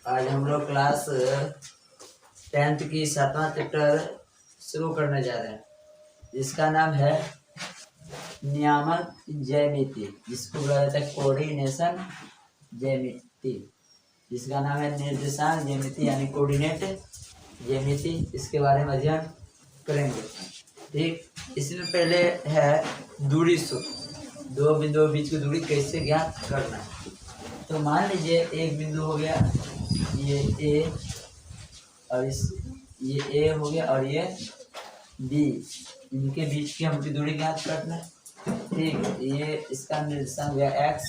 आज हम लोग क्लास 10th की 7वां चैप्टर शुरू करने जा रहे हैं, जिसका नाम है नियामक ज्यामिति, जिसको बोला जाता है कोऑर्डिनेशन ज्यामिति, जिसका नाम है निर्देशांक ज्यामिति यानी कोऑर्डिनेट ज्यामिति। इसके बारे में अध्ययन करेंगे। ठीक, इसमें पहले है दूरी सूत्र, दो बिंदुओं के बीच की दूरी कैसे ज्ञात करना है। तो मान लीजिए एक बिंदु हो गया, ये ए और ये ए हो गया और ये बी, इनके बीच की हमको दूरी ज्ञात करना है। ठीक, ये इसका निर्देशांक है x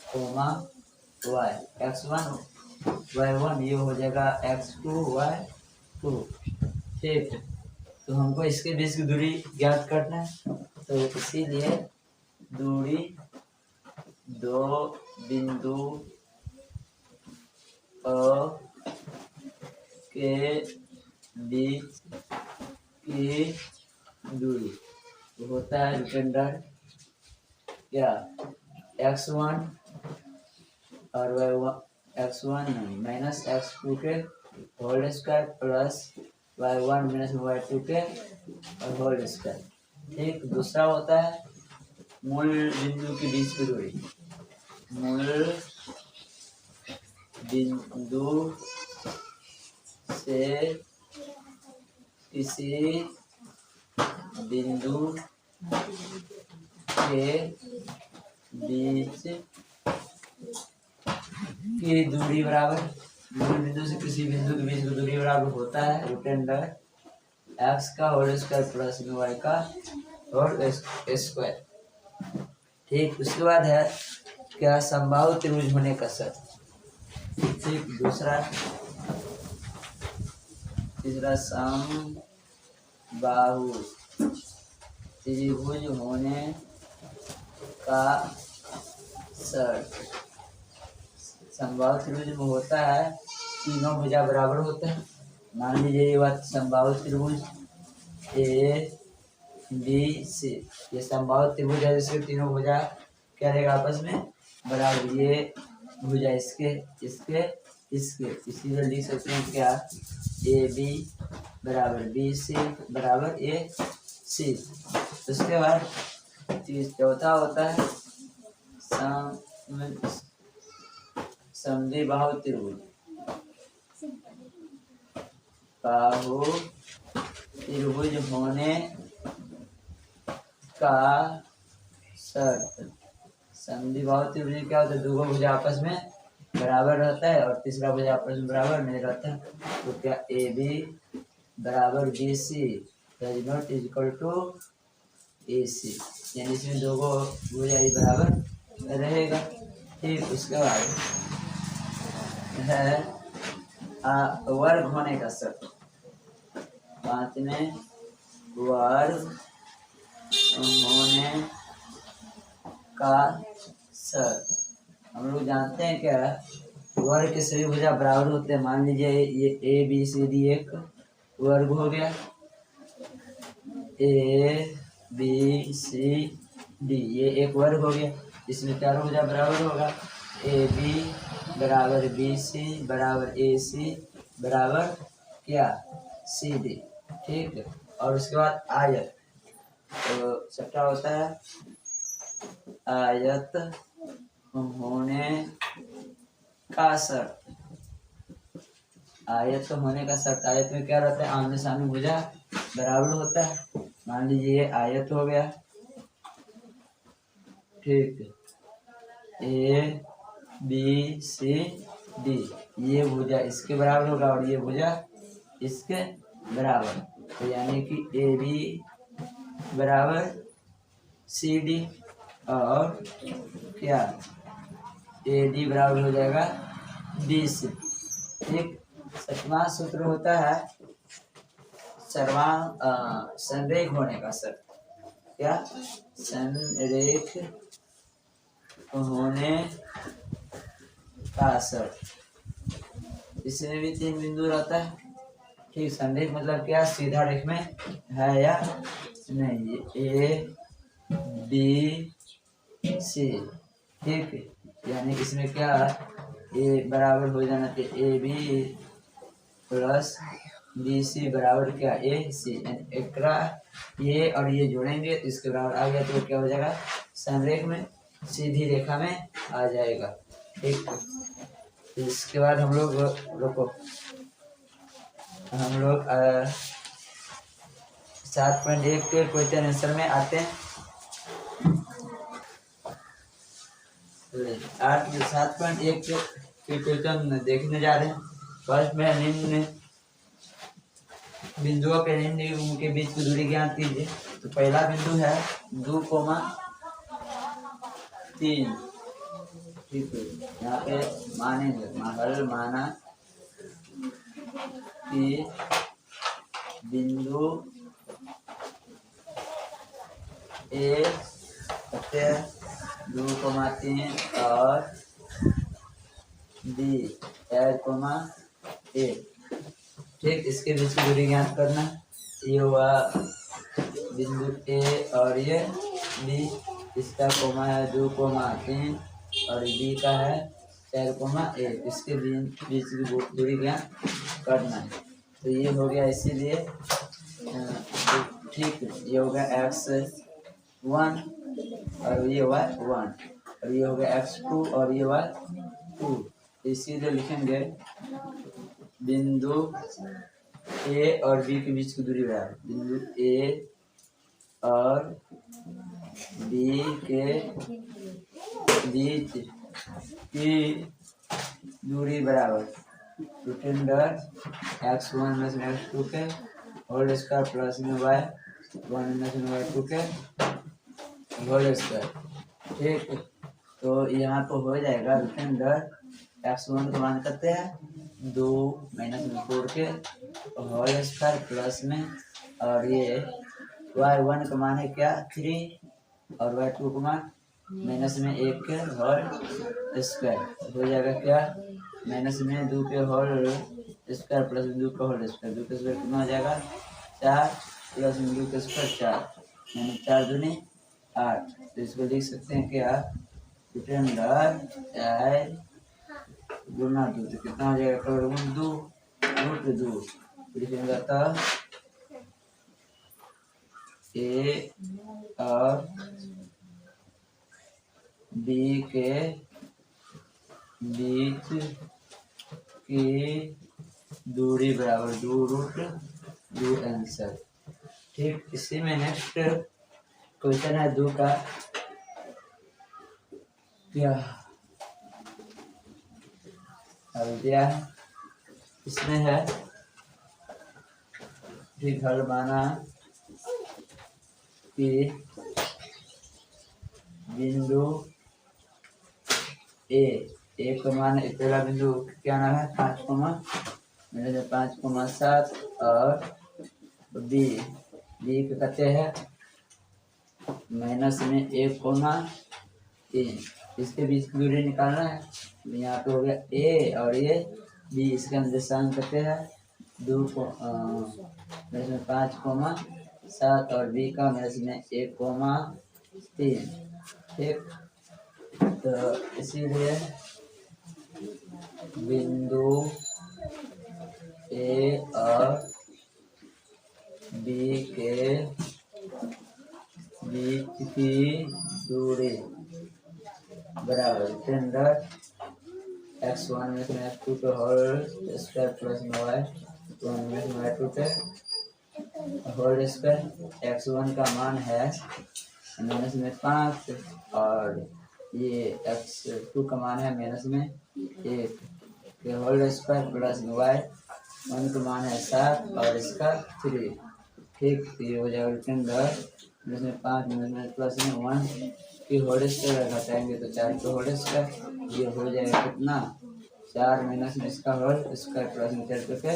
comma Y, x1 y1, ये हो जाएगा x2 y2। ठीक, तो हमको इसके बीच की दूरी ज्ञात करना है। तो इसीलिए दूरी दो बिंदु के बीच की दूरी होता है रूट अंडर क्या x1 और y1, x1 माइनस x2 के whole square plus y1 minus y2 के होल स्क्वायर। ठीक, दूसरा होता है मूल बिंदु के बीच की दूरी, मूल बिंदु से किसी बिंदु के बीच की दूरी बराबर, मूल बिंदु से किसी बिंदु के बीच की दूरी बराबर होता है रूट अंडर एक्स का होल स्क्वायर प्लस वाई का होल स्क्वायर। ठीक, उसके बाद है क्या समबाहु त्रिभुज होने का शर्त। ठीक, तीसरा समबाहु त्रिभुज होने का शर्त। समबाहु त्रिभुज में होता है तीनों भुजा बराबर होते हैं। मान लीजिए ये बात समबाहु त्रिभुज ए बी सी, ये समबाहु त्रिभुज है जिसके तीनों भुजा क्या रहेगा आपस में बराबर, ये भुजा इसके इसके इसके, इसीलिए लिख सकते हैं क्या ए बी बराबर बी सी बराबर ए सी। उसके बाद चौथा होता है समद्विबाहु त्रिभुज, बाहु त्रिभुज होने का शर्त। समद्विबाहु त्रिभुज क्या होता है, दो भुजा आपस में बराबर रहता है और तीसरा भुजा आपस में बराबर नहीं रहता। तो क्या ए बी बराबर B C does not equal to A C, यानी इसमें दो भुजा ही बराबर रहेगा। ठीक, उसके बाद है वर्ग होने का शर्त। पांचवें वर्ग होने का शर्त। हम लोग जानते हैं क्या वर्ग के सभी भुजा बराबर होते हैं। मान लीजिए ये ए बी सी डी एक वर्ग हो गया, ए बी सी डी ये एक वर्ग हो गया, इसमें चारों भुजा बराबर होगा, ए बी बराबर बी सी बराबर ए सी बराबर क्या सी डी। ठीक है, और उसके बाद आयत, तो छठा होता है आयत होने का शर्त। आयत होने का शर्त, आयत में क्या रहता है, आमने सामने भुजा बराबर होता है। मान लीजिए ये आयत हो गया। ठीक, ए बी सी डी ये भुजा इसके बराबर होगा और ये भुजा इसके बराबर, तो यानी कि ए बी बराबर सी डी और क्या ए डी बराबर हो जाएगा बी सी। ठीक, सातवां सूत्र होता है संरेख होने का शर्त। क्या संरेख होने का शर्त, इसमें भी तीन बिंदु रहता है। ठीक, संरेख मतलब क्या सीधा रेख में है या नहीं, ए बी सी। ठीक, यानी इसमें क्या ए बराबर हो जाना चाहिए A B plus B C बराबर क्या ए सी। एकरा ये और ये जोड़ेंगे तो इसके बराबर आ गया तो क्या हो जाएगा संरेख में सीधी रेखा में आ जाएगा। ठीक, इसके बाद हम लोग रुको, हम लोग 7.1 के क्वेश्चन आंसर में आते हैं। 7.1 के क्वेश्चन देखने जा रहे हैं। फर्स्ट में निम्न बिंदुओं के निम्न उनके बीच की दूरी ज्ञात कीजिए। तो पहला बिंदु है 2,3। ठीक है, यहाँ पे मानेंगे हल माना कि बिंदु ए 2,3 और बी 4,1। ठीक, इसके बीच की दूरी ज्ञात करना। ये हुआ बिंदु ए और ये बी, इसका कोमा है 2,3 और बी का है 4,1। इसके बीच की दूरी ज्ञात करना है। तो ये हो गया, इसीलिए ठीक, ये हो गया x1 और ये हुआ 1 और ये हो गया x2 और ये हुआ 2। इसीलिए लिखेंगे बिंदु ए और बी के बीच की दूरी बराबर बिंदु ए और बी के बीच की दूरी बराबर रूट अंडर x1 में x2 के होल स्क्वायर प्लस में y1 में y2 के होल स्क्वायर। ठीक, तो यहाँ तो हो जाएगा रूट अंडर x1 का मान करते हैं 2 माइनस में 4 के होल स्क्वायर प्लस में, और ये y1 का मान है क्या 3 और y2 का मान माइनस में 1 के होल स्क्वायर हो जाएगा क्या माइनस में 2 के होल स्क्वायर प्लस 2 का होल स्क्वायर। 2 के स्क्वायर कितना हो जाएगा 4 प्लस 2 के स्क्वायर 4 यानी 4 दूनी 8। तो इसको लिख सकते हैं क्या रूट अंडर 4 गुना 2 तो कितना हो जाएगा करोड़ 2 रूट 2 लिखेंगे तो ए और बी के बीच की दूरी बराबर 2 रूट 2 आंसर। ठीक, इसी में नेक्स्ट क्वेश्चन है 2 का क्या दिया है, इसमें है ठीक हल माना कि बिंदु ए का मान पहला बिंदु क्या नाम है 5,7 और बी को कहते हैं माइनस में 1,3। इसके बीच की दूरी निकालना है। यहाँ पे हो गया ए और ये बी, इसका निर्देशांक कहते हैं 5,7 और बी का माइनस में 1,3। ठीक, तो इसीलिए बिंदु ए और बी के बीच की दूरी बराबर अंडर x1 में x2 के होल स्क्वायर प्लस y1 में y2 के होल स्क्वायर। x1 का मान है माइनस में 5 और ये x2 का मान है माइनस में 1 के होल स्क्वायर प्लस y1 का मान है 7 और इसका 3। ठीक, ये हो जाएगा अंदर में 5 में प्लस में 1 की होल स्क्वायर घटाएंगे तो 4 के होल स्क्वायर, ये हो जाएगा कितना 4 माइनस में इसका होल स्क्वायर प्लस में 4 के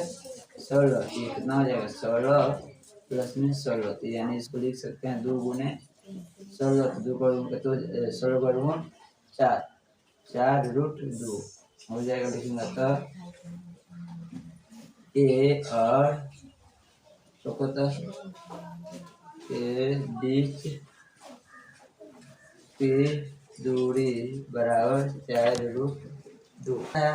16। ये कितना हो जाएगा 16 प्लस में 16। तो यानी इसको लिख सकते हैं 2 गुने 16 तो 2 तो 16 गुण 4 रूट 2 हो जाएगा। लिखूंगा तो ए और तो के बीच की दूरी बराबर 4 रूट दो है